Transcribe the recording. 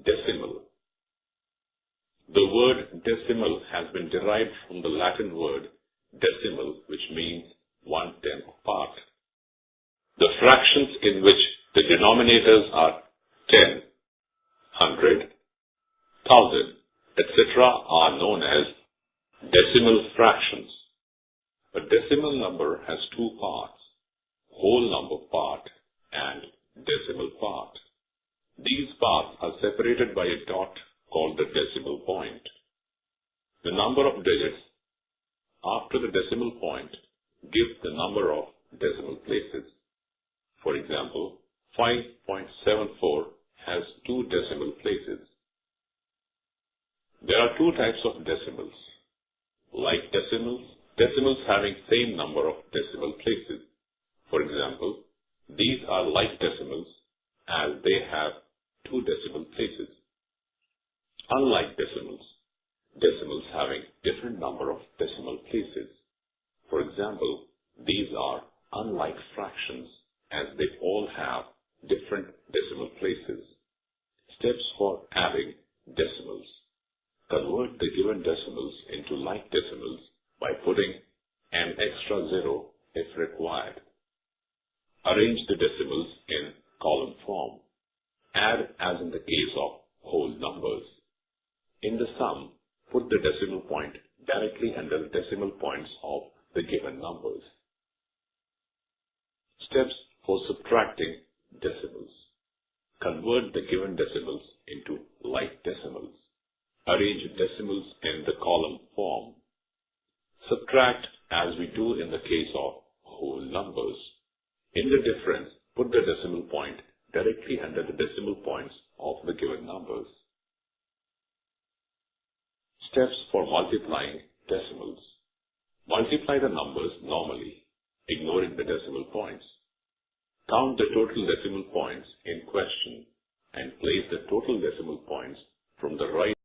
Decimal. The word decimal has been derived from the Latin word decimal, which means 1/10 part. The fractions in which the denominators are 10, 100, 1000, etc. are known as decimal fractions. A decimal number has two parts, whole number part and decimal part. These parts are separated by a dot called the decimal point. The number of digits after the decimal point gives the number of decimal places. For example, 5.74 has 2 decimal places. There are 2 types of decimals. Like decimals, decimals having same number of decimal places. For example, these are like decimals as they have 2 decimal places. Unlike decimals, decimals having different number of decimal places. For example, these are unlike fractions as they all have different decimal places. Steps for adding decimals. Convert the given decimals into like decimals by putting an extra 0 if required. Arrange the decimals in column form. Add as in the case of whole numbers. In the sum, put the decimal point directly under the decimal points of the given numbers. Steps for subtracting decimals. Convert the given decimals into like decimals. Arrange decimals in the column form. Subtract as we do in the case of whole numbers. In the difference, put the decimal point directly under the decimal points of the given numbers. Steps for multiplying decimals. Multiply the numbers normally, ignoring the decimal points. Count the total decimal points in question and place the total decimal points from the right